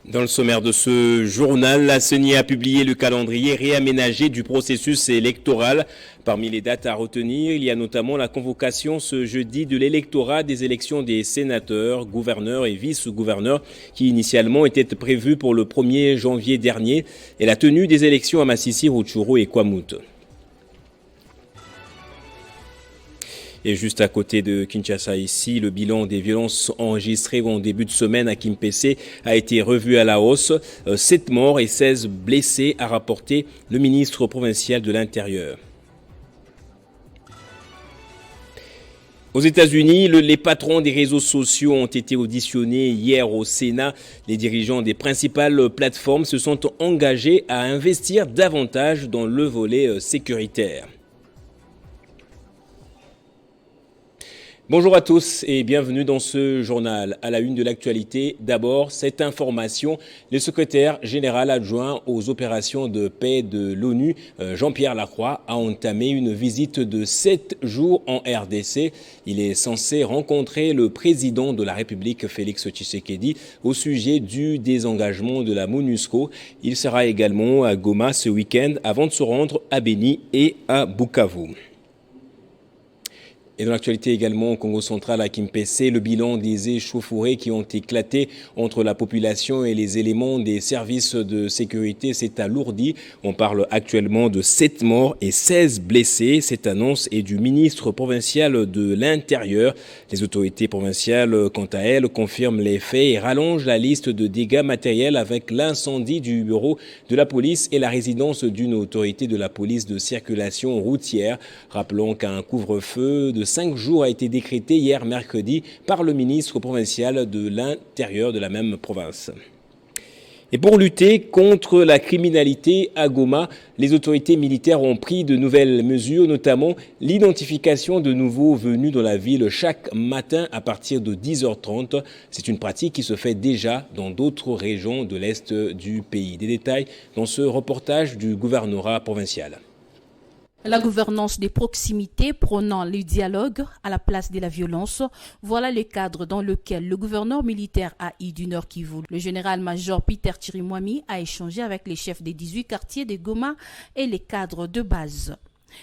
Dans le sommaire de ce journal, la CENI a publié le calendrier réaménagé du processus électoral. Parmi les dates à retenir, il y a notamment la convocation ce jeudi de l'électorat des élections des sénateurs, gouverneurs et vice-gouverneurs qui initialement étaient prévues pour le 1er janvier dernier et la tenue des élections à Massissi, Rutshuru et Kwamouth. Et juste à côté de Kinshasa ici, le bilan des violences enregistrées en début de semaine à Kimpese a été revu à la hausse. 7 morts et 16 blessés, a rapporté le ministre provincial de l'Intérieur. Aux États-Unis, les patrons des réseaux sociaux ont été auditionnés hier au Sénat. Les dirigeants des principales plateformes se sont engagés à investir davantage dans le volet sécuritaire. Bonjour à tous et bienvenue dans ce journal. À la une de l'actualité, d'abord cette information. Le secrétaire général adjoint aux opérations de paix de l'ONU, Jean-Pierre Lacroix, a entamé une visite de 7 jours en RDC. Il est censé rencontrer le président de la République, Félix Tshisekedi, au sujet du désengagement de la MONUSCO. Il sera également à Goma ce week-end avant de se rendre à Beni et à Bukavu. Et dans l'actualité également, au Congo central, à Kimpese, le bilan des échauffourées qui ont éclaté entre la population et les éléments des services de sécurité s'est alourdi. On parle actuellement de 7 morts et 16 blessés. Cette annonce est du ministre provincial de l'Intérieur. Les autorités provinciales, quant à elles, confirment les faits et rallongent la liste de dégâts matériels avec l'incendie du bureau de la police et la résidence d'une autorité de la police de circulation routière. Rappelons qu'un couvre-feu de 5 jours a été décrété hier mercredi par le ministre provincial de l'Intérieur de la même province. Et pour lutter contre la criminalité à Goma, les autorités militaires ont pris de nouvelles mesures, notamment l'identification de nouveaux venus dans la ville chaque matin à partir de 10h30. C'est une pratique qui se fait déjà dans d'autres régions de l'Est du pays. Des détails dans ce reportage du gouvernorat provincial. La gouvernance des proximités prônant le dialogue à la place de la violence, voilà le cadre dans lequel le gouverneur militaire AI du Nord Kivu, le général-major Peter Chirimwami, a échangé avec les chefs des 18 quartiers de Goma et les cadres de base.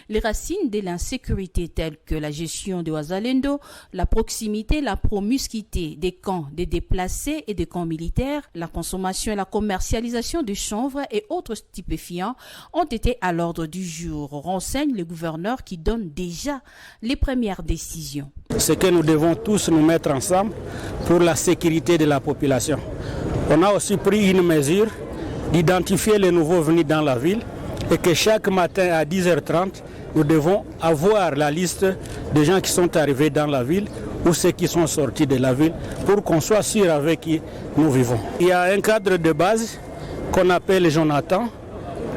Les racines de l'insécurité telles que la gestion de Ouazalendo, la proximité, la promiscuité des camps des déplacés et des camps militaires, la consommation et la commercialisation de chanvre et autres stupéfiants ont été à l'ordre du jour, renseigne le gouverneur qui donne déjà les premières décisions. C'est que nous devons tous nous mettre ensemble pour la sécurité de la population. On a aussi pris une mesure d'identifier les nouveaux venus dans la ville et que chaque matin à 10h30, nous devons avoir la liste des gens qui sont arrivés dans la ville ou ceux qui sont sortis de la ville pour qu'on soit sûr avec qui nous vivons. Il y a un cadre de base qu'on appelle Jonathan,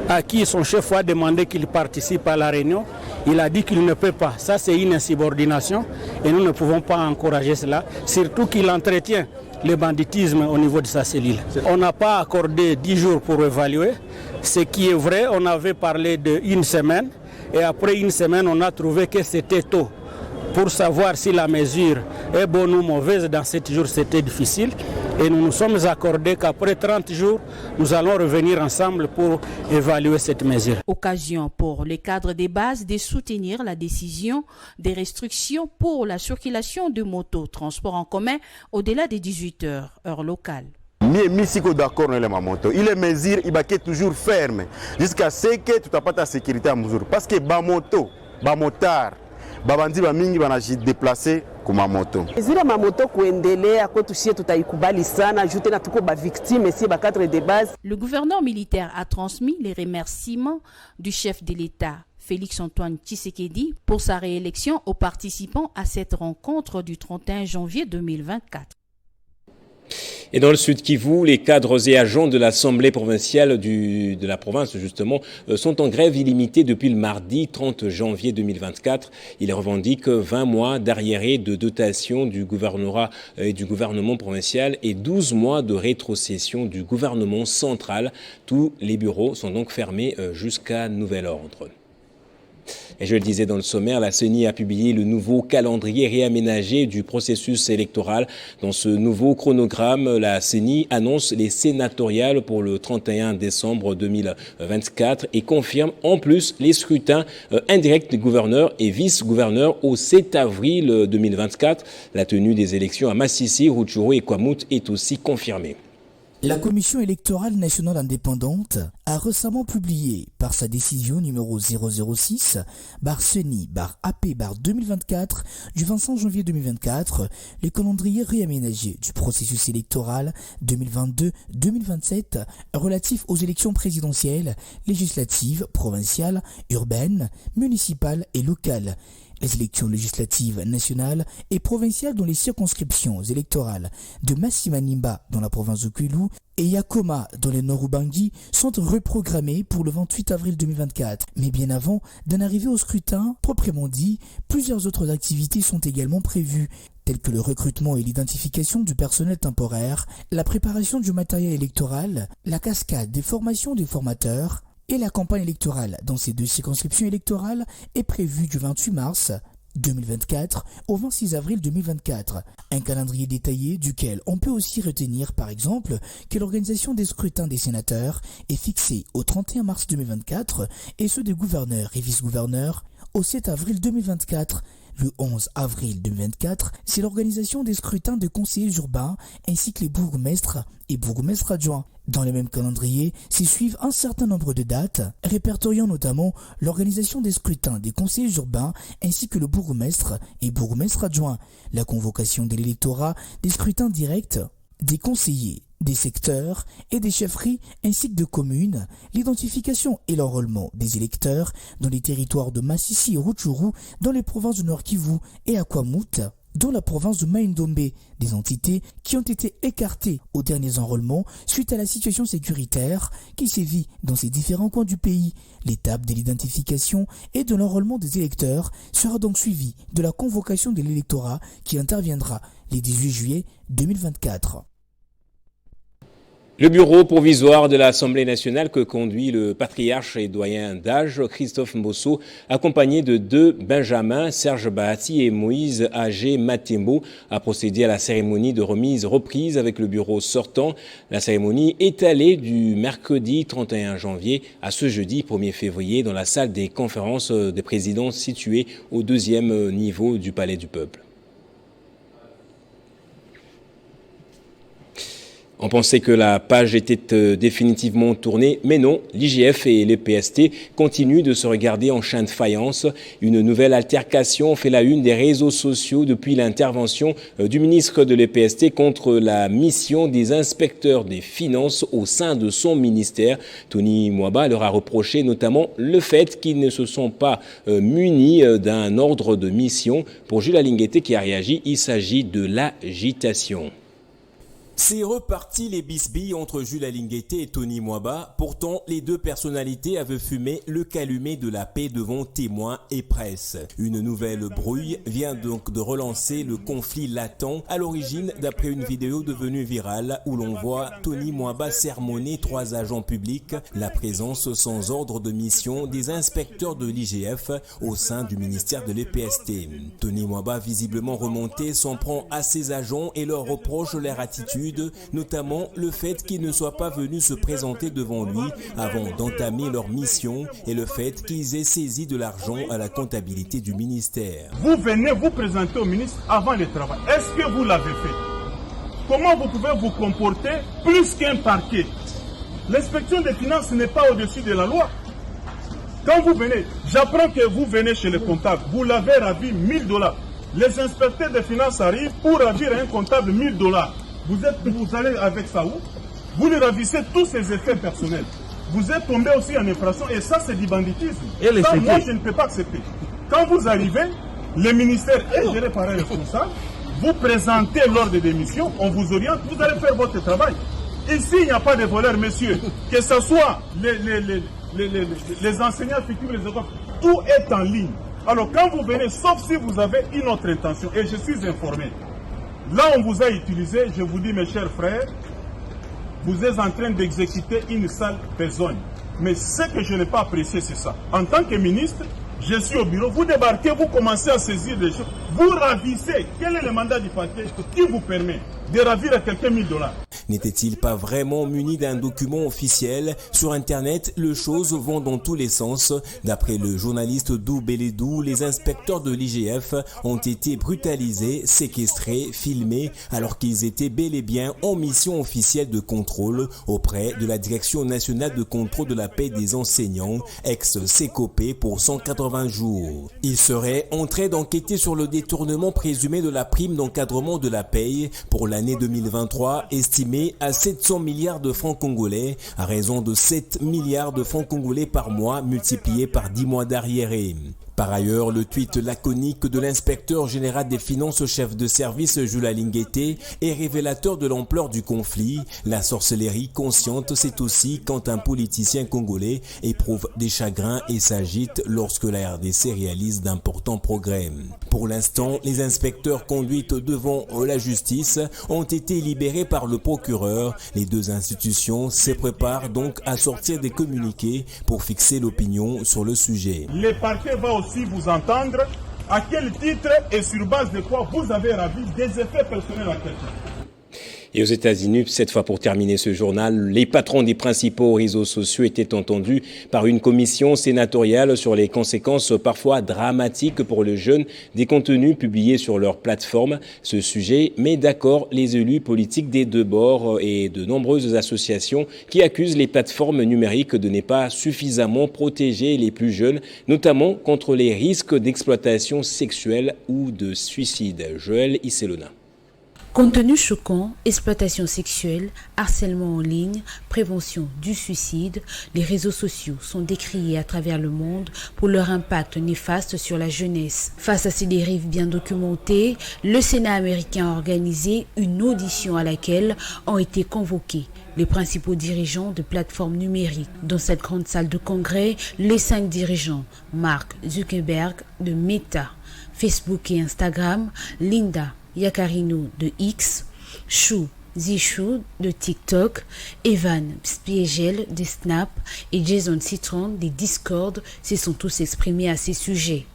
à qui son chef a demandé qu'il participe à la réunion. Il a dit qu'il ne peut pas. Ça, c'est une insubordination et nous ne pouvons pas encourager cela, surtout qu'il entretient le banditisme au niveau de sa cellule. On n'a pas accordé 10 jours pour évaluer. Ce qui est vrai, on avait parlé d'une semaine et après une semaine, on a trouvé que c'était tôt. Pour savoir si la mesure est bonne ou mauvaise, dans 7 jours, c'était difficile. Et nous nous sommes accordés qu'après 30 jours, nous allons revenir ensemble pour évaluer cette mesure. Occasion pour les cadres des bases de soutenir la décision des restrictions pour la circulation de motos, transport en commun au-delà des 18h, heure locale. D'accord, il est mesure, il va toujours ferme jusqu'à ce que tu n'as pas ta sécurité à mesure. Parce que bamoto, bamotard, babandi bamingi banaji déplacer comme moto. Zile mamoto kuendelea kwetu shie tutaikubali sana jute na tuko ba victime si ba cadre de base. Le gouverneur militaire a transmis les remerciements du chef de l'État Félix-Antoine Tshisekedi pour sa réélection aux participants à cette rencontre du 31 janvier 2024. Et dans le Sud Kivu, les cadres et agents de l'Assemblée provinciale de la province, justement, sont en grève illimitée depuis le mardi 30 janvier 2024. Ils revendiquent 20 mois d'arriérés de dotation du gouvernorat et du gouvernement provincial et 12 mois de rétrocession du gouvernement central. Tous les bureaux sont donc fermés jusqu'à nouvel ordre. Et je le disais dans le sommaire, la CENI a publié le nouveau calendrier réaménagé du processus électoral. Dans ce nouveau chronogramme, la CENI annonce les sénatoriales pour le 31 décembre 2024 et confirme en plus les scrutins indirects des gouverneurs et vice-gouverneurs au 7 avril 2024. La tenue des élections à Massissi, Rutshuru et Kwamouth est aussi confirmée. La Commission électorale nationale indépendante a récemment publié, par sa décision numéro 006/CENI/AP/2024 du 25 janvier 2024, le calendrier réaménagé du processus électoral 2022-2027 relatif aux élections présidentielles, législatives, provinciales, urbaines, municipales et locales. Les élections législatives nationales et provinciales dans les circonscriptions électorales de Massimanimba dans la province de Kwilu et Yakoma dans les Nord-Ubangi sont reprogrammées pour le 28 avril 2024. Mais bien avant d'en arriver au scrutin, proprement dit, plusieurs autres activités sont également prévues, telles que le recrutement et l'identification du personnel temporaire, la préparation du matériel électoral, la cascade des formations des formateurs, et la campagne électorale dans ces deux circonscriptions électorales est prévue du 28 mars 2024 au 26 avril 2024. Un calendrier détaillé duquel on peut aussi retenir par exemple que l'organisation des scrutins des sénateurs est fixée au 31 mars 2024 et ceux des gouverneurs et vice-gouverneurs au 7 avril 2024. Le 11 avril 2024, c'est l'organisation des scrutins de conseillers urbains ainsi que les bourgmestres et bourgmestres adjoints. Dans le même calendrier, s'y suivent un certain nombre de dates, répertoriant notamment l'organisation des scrutins des conseillers urbains ainsi que le bourgmestre et bourgmestre adjoint, la convocation de l'électorat, des scrutins directs, des conseillers, des secteurs et des chefferies ainsi que de communes, l'identification et l'enrôlement des électeurs dans les territoires de Massissi et Rutshuru dans les provinces du Nord Kivu et à Kwamouth dans la province de Mai-Ndombe, des entités qui ont été écartées aux derniers enrôlements suite à la situation sécuritaire qui sévit dans ces différents coins du pays. L'étape de l'identification et de l'enrôlement des électeurs sera donc suivie de la convocation de l'électorat qui interviendra le 18 juillet 2024. Le bureau provisoire de l'Assemblée nationale que conduit le patriarche et doyen d'âge Christophe Mbosso, accompagné de deux Benjamins, Serge Bahati et Moïse Agé Matembo, a procédé à la cérémonie de remise-reprise avec le bureau sortant. La cérémonie est allée du mercredi 31 janvier à ce jeudi 1er février dans la salle des conférences des présidents située au 2e niveau du Palais du Peuple. On pensait que la page était définitivement tournée, mais non, l'IGF et l'EPST continuent de se regarder en chien de faïence. Une nouvelle altercation fait la une des réseaux sociaux depuis l'intervention du ministre de l'EPST contre la mission des inspecteurs des finances au sein de son ministère. Tony Mwaba leur a reproché notamment le fait qu'ils ne se sont pas munis d'un ordre de mission. Pour Jules Alinguete qui a réagi, il s'agit de l'agitation. C'est reparti les bisbilles entre Jules Alinguete et Tony Mwaba. Pourtant, les deux personnalités avaient fumé le calumet de la paix devant témoins et presse. Une nouvelle brouille vient donc de relancer le conflit latent à l'origine d'après une vidéo devenue virale où l'on voit Tony Mwaba sermonner 3 agents publics, la présence sans ordre de mission des inspecteurs de l'IGF au sein du ministère de l'EPST. Tony Mwaba, visiblement remonté, s'en prend à ses agents et leur reproche leur attitude, notamment le fait qu'ils ne soient pas venus se présenter devant lui avant d'entamer leur mission et le fait qu'ils aient saisi de l'argent à la comptabilité du ministère. Vous venez vous présenter au ministre avant le travail. Est-ce que vous l'avez fait? Comment vous pouvez vous comporter plus qu'un parquet? L'inspection des finances n'est pas au-dessus de la loi. Quand vous venez, j'apprends que vous venez chez le comptable, vous l'avez ravi $1000. Les inspecteurs des finances arrivent pour ravir un comptable $1000. Vous allez avec ça où? Vous lui ravissez tous ses effets personnels. Vous êtes tombé aussi en infraction et ça c'est du banditisme. Ça, moi je ne peux pas accepter. Quand vous arrivez, le ministère est géré par un responsable, vous présentez l'ordre de démission, on vous oriente, vous allez faire votre travail. Ici il n'y a pas de voleurs, messieurs. Que ce soit les enseignants fictifs, les écoles, tout est en ligne. Alors quand vous venez, sauf si vous avez une autre intention, et je suis informé, là, on vous a utilisé, je vous dis, mes chers frères, vous êtes en train d'exécuter une sale besogne. Mais ce que je n'ai pas apprécié, c'est ça. En tant que ministre, Je suis au bureau, vous débarquez, vous commencez à saisir des choses. Vous ravissez. Quel est le mandat du parquet qui vous permet de ravir à quelqu'un $1000? N'était-il pas vraiment muni d'un document officiel? Sur Internet, les choses vont dans tous les sens. D'après le journaliste Dou Beledou, les inspecteurs de l'IGF ont été brutalisés, séquestrés, filmés, alors qu'ils étaient bel et bien en mission officielle de contrôle auprès de la Direction nationale de contrôle de la paix des enseignants, ex-CECOPE, pour 180 jours. Ils seraient en train d'enquêter sur le détournement présumé de la prime d'encadrement de la paye pour l'année 2023, estimée à 700 milliards de francs congolais, à raison de 7 milliards de francs congolais par mois multipliés par 10 mois d'arriérés. Par ailleurs, le tweet laconique de l'inspecteur général des finances chef de service Jules Lingueté est révélateur de l'ampleur du conflit. La sorcellerie consciente, c'est aussi quand un politicien congolais éprouve des chagrins et s'agite lorsque la RDC réalise d'importants progrès. Pour l'instant, les inspecteurs conduits devant la justice ont été libérés par le procureur. Les deux institutions se préparent donc à sortir des communiqués pour fixer l'opinion sur le sujet. Le parquet va aussi vous entendre à quel titre et sur base de quoi vous avez ravi des effets personnels à quelqu'un. Et aux États-Unis, cette fois pour terminer ce journal, les patrons des principaux réseaux sociaux étaient entendus par une commission sénatoriale sur les conséquences parfois dramatiques pour les jeunes des contenus publiés sur leur plateforme. Ce sujet met d'accord les élus politiques des deux bords et de nombreuses associations qui accusent les plateformes numériques de ne pas suffisamment protéger les plus jeunes, notamment contre les risques d'exploitation sexuelle ou de suicide. Joël Isselona. Contenu choquant, exploitation sexuelle, harcèlement en ligne, prévention du suicide, les réseaux sociaux sont décriés à travers le monde pour leur impact néfaste sur la jeunesse. Face à ces dérives bien documentées, le Sénat américain a organisé une audition à laquelle ont été convoqués les principaux dirigeants de plateformes numériques. Dans cette grande salle de congrès, les 5 dirigeants, Mark Zuckerberg de Meta, Facebook et Instagram, Linda Yaccarino de X, Xu Zhishu de TikTok, Evan Spiegel de Snap et Jason Citron des Discord se sont tous exprimés à ces sujets.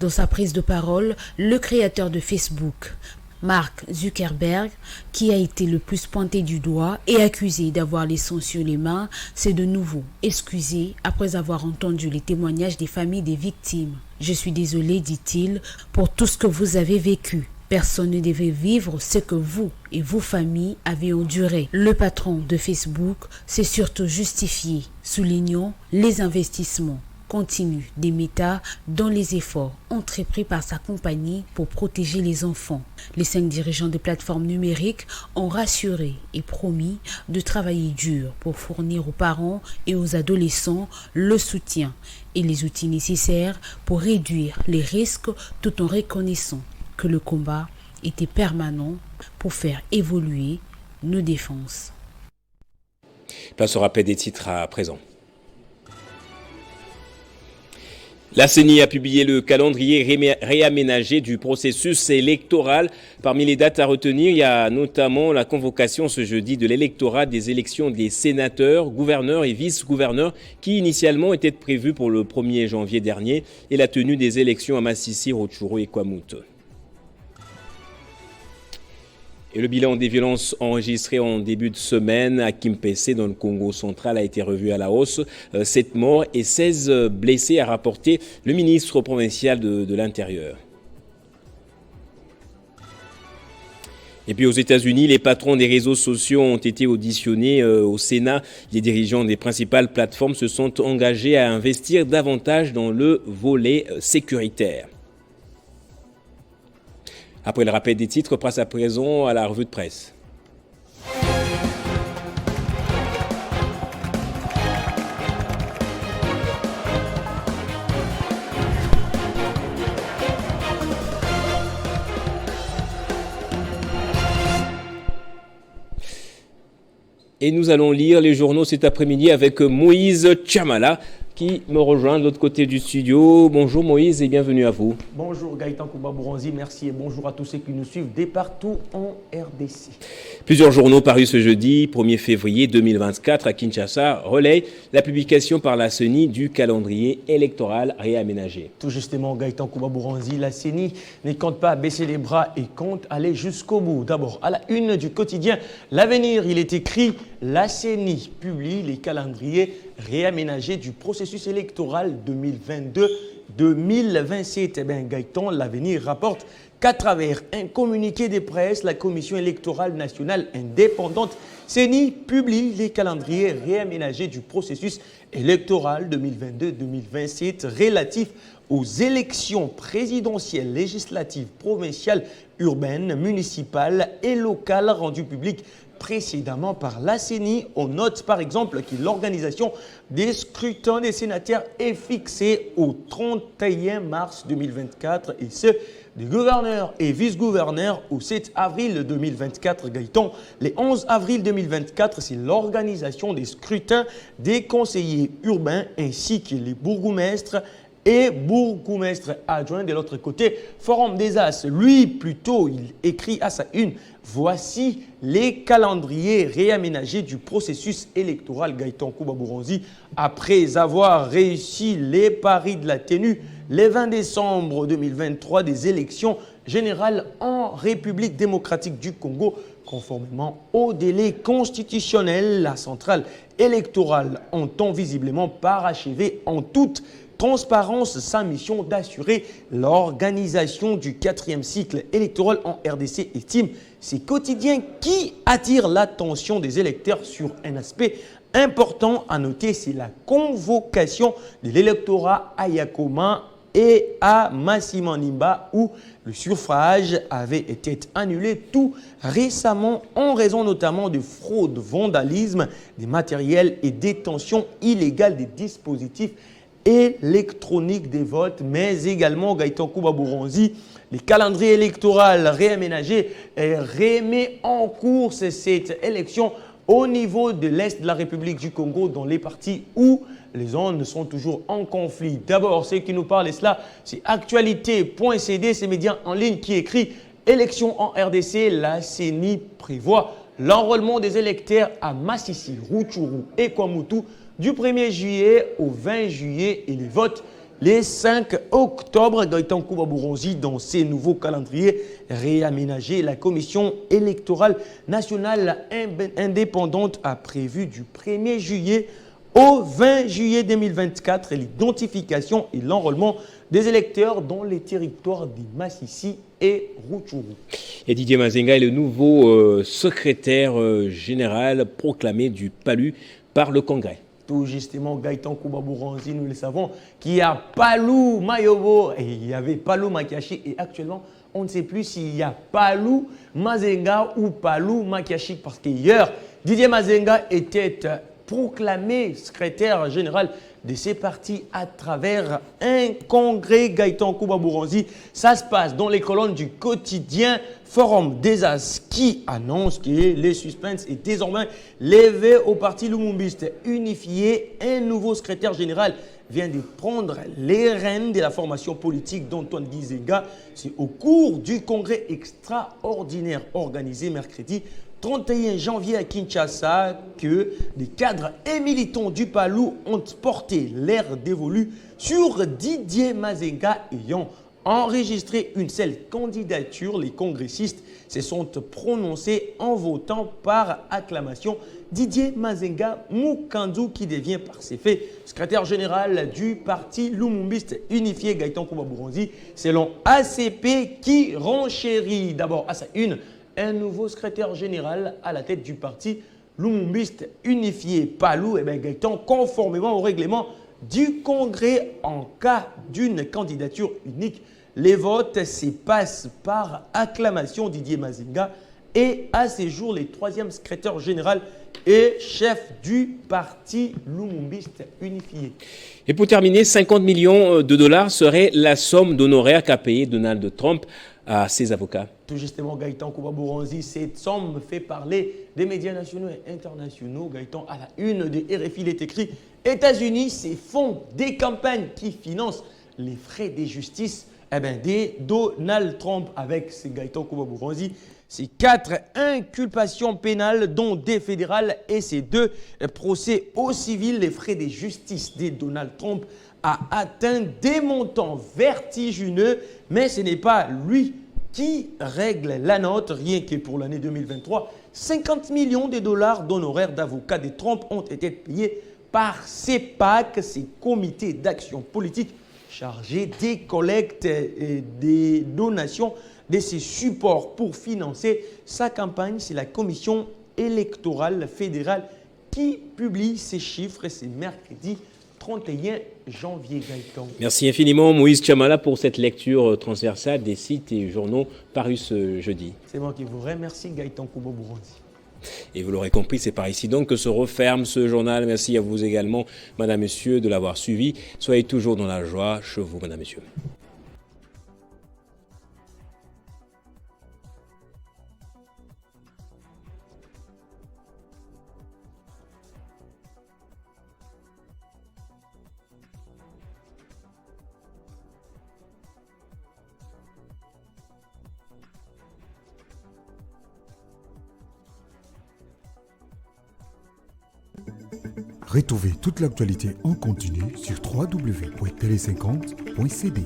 Dans sa prise de parole, le créateur de Facebook, Mark Zuckerberg, qui a été le plus pointé du doigt et accusé d'avoir les sangs sur les mains, s'est de nouveau excusé après avoir entendu les témoignages des familles des victimes. « Je suis désolé, dit-il, pour tout ce que vous avez vécu. Personne ne devait vivre ce que vous et vos familles avez enduré. » Le patron de Facebook s'est surtout justifié, soulignant les investissements continus des Meta dans les efforts entrepris par sa compagnie pour protéger les enfants. Les 5 dirigeants des plateformes numériques ont rassuré et promis de travailler dur pour fournir aux parents et aux adolescents le soutien et les outils nécessaires pour réduire les risques tout en reconnaissant que le combat était permanent pour faire évoluer nos défenses. Place au rappel des titres à présent. La CENI a publié le calendrier réaménagé du processus électoral. Parmi les dates à retenir, il y a notamment la convocation ce jeudi de l'électorat des élections des sénateurs, gouverneurs et vice-gouverneurs qui initialement étaient prévues pour le 1er janvier dernier et la tenue des élections à Massissi, Rutshuru et Kwamouth. Et le bilan des violences enregistrées en début de semaine à Kimpese dans le Congo central a été revu à la hausse. 7 morts et 16 blessés a rapporté le ministre provincial de l'Intérieur. Et puis aux États-Unis, les patrons des réseaux sociaux ont été auditionnés au Sénat. Les dirigeants des principales plateformes se sont engagés à investir davantage dans le volet sécuritaire. Après le rappel des titres, passe à présent à la revue de presse. Et nous allons lire les journaux cet après-midi avec Moïse Tchamala. qui me rejoint de l'autre côté du studio. Bonjour Moïse et bienvenue à vous. Bonjour Gaëtan Kouba-Bouranzi, merci et bonjour à tous ceux qui nous suivent dès partout en RDC. Plusieurs journaux parus ce jeudi 1er février 2024 à Kinshasa relayent la publication par la CENI du calendrier électoral réaménagé. Tout justement Gaëtan Kouba-Bouranzi, la CENI ne compte pas baisser les bras et compte aller jusqu'au bout. D'abord, à la une du quotidien L'Avenir, il est écrit « La CENI publie les calendriers réaménagés du processus électoral 2022-2027. » Eh bien, Gaëtan, L'Avenir rapporte qu'à travers un communiqué de presse, la Commission électorale nationale indépendante CENI publie les calendriers réaménagés du processus électoral 2022-2027 relatifs aux élections présidentielles, législatives, provinciales, urbaines, municipales et locales rendues publiques précédemment par la CENI. On note par exemple que l'organisation des scrutins des sénateurs est fixée au 31 mars 2024 et ce, des gouverneurs et vice-gouverneurs au 7 avril 2024. Gaëtan, le 11 avril 2024, c'est l'organisation des scrutins des conseillers urbains ainsi que les bourgmestres et bourgmestre adjoint. De l'autre côté, Forum des As, lui, plutôt, il écrit à sa une « Voici les calendriers réaménagés du processus électoral. » Gaëtan Kouba-Bouranzi, après avoir réussi les paris de la tenue le 20 décembre 2023 des élections générales en République démocratique du Congo, conformément au délai constitutionnel, la centrale électorale entend visiblement parachever en toute transparence sa mission d'assurer l'organisation du 4e cycle électoral en RDC, estime ces quotidiens qui attirent l'attention des électeurs sur un aspect important à noter, c'est la convocation de l'électorat à Yakoma et à Massimanimba où le suffrage avait été annulé tout récemment en raison notamment de fraude, vandalisme des matériels et détention illégale des dispositifs électronique des votes, mais également Gaëtan Kouba-Bouranzi, les calendriers électoraux réaménagés remet en course cette élection au niveau de l'Est de la République du Congo, dans les parties où les zones sont toujours en conflit. D'abord, ce qui nous parle de cela, c'est actualité.cd, ces médias en ligne qui écrit « Élection en RDC, la CENI prévoit l'enrôlement des électeurs à Massissi, Rutshuru et Kwamutu du 1er juillet au 20 juillet et les votes les 5 octobre. » Gaëtan Kouba-Bouranzi, dans ces nouveaux calendriers réaménagés, la Commission électorale nationale indépendante a prévu du 1er juillet au 20 juillet 2024 l'identification et l'enrôlement des électeurs dans les territoires des Massissi et Rutshuru. Et Didier Mazenga est le nouveau secrétaire général proclamé du PALU par le Congrès. Tout justement, Gaëtan Kouba-Bouranzi, nous le savons, qu'il y a Palou Mayobo et il y avait Palou Makiashi et actuellement, on ne sait plus s'il y a Palou Mazenga ou Palou Makiashi parce qu'hier, Didier Mazenga était proclamé secrétaire général de ces partis à travers un congrès. Gaëtan Kouba-Bouranzi, ça se passe dans les colonnes du quotidien Forum des As qui annonce que les suspens est désormais levé au parti lumumbiste unifié. Un nouveau secrétaire général vient de prendre les rênes de la formation politique d'Antoine Gizenga. C'est au cours du congrès extraordinaire organisé mercredi 31 janvier à Kinshasa que des cadres et militants du PALU ont porté l'air dévolu sur Didier Mazenga ayant enregistré une seule candidature. Les congressistes se sont prononcés en votant par acclamation Didier Mazenga Mukanzu qui devient par ces faits secrétaire général du parti lumumbiste unifié. Gaëtan Kouba-Bouranzi, selon ACP qui renchérit d'abord à sa une un nouveau secrétaire général à la tête du parti lumumbiste unifié PALU. Et bien Gaëtan, conformément au règlement du Congrès, en cas d'une candidature unique, les votes se passent par acclamation. Didier Mazenga est à ce jour le 3e secrétaire général et chef du parti lumumbiste unifié. Et pour terminer, 50 millions de dollars serait la somme d'honoraires qu'a payé Donald Trump à ses avocats. Tout justement, Gaëtan Kouba-Bouranzi, cette somme fait parler des médias nationaux et internationaux. Gaëtan, à la une de RFI, il est écrit « États-Unis, ces fonds des campagnes qui financent les frais de justice des Donald Trump » avec ces Gaëtan Kouba-Bouranzi. Ces 4 inculpations pénales, dont des fédérales et ces 2 procès au civil, les frais de justice de Donald Trump a atteint des montants vertigineux, mais ce n'est pas lui qui règle la note. Rien que pour l'année 2023, 50 millions de dollars d'honoraires d'avocats de Trump ont été payés par CPAC, ces comités d'action politique chargés des collectes et des donations de ces supports pour financer sa campagne. C'est la Commission électorale fédérale qui publie ces chiffres. C'est mercredi 31 janvier, Gaëtan. Merci infiniment Moïse Chamala pour cette lecture transversale des sites et journaux parus ce jeudi. C'est moi qui vous remercie, Gaëtan Kouba-Bouranzi. Et vous l'aurez compris, c'est par ici donc que se referme ce journal. Merci à vous également, madame, messieurs, de l'avoir suivi. Soyez toujours dans la joie. Chez vous, madame, messieurs. Retrouvez toute l'actualité en continu sur www.tele50.cd.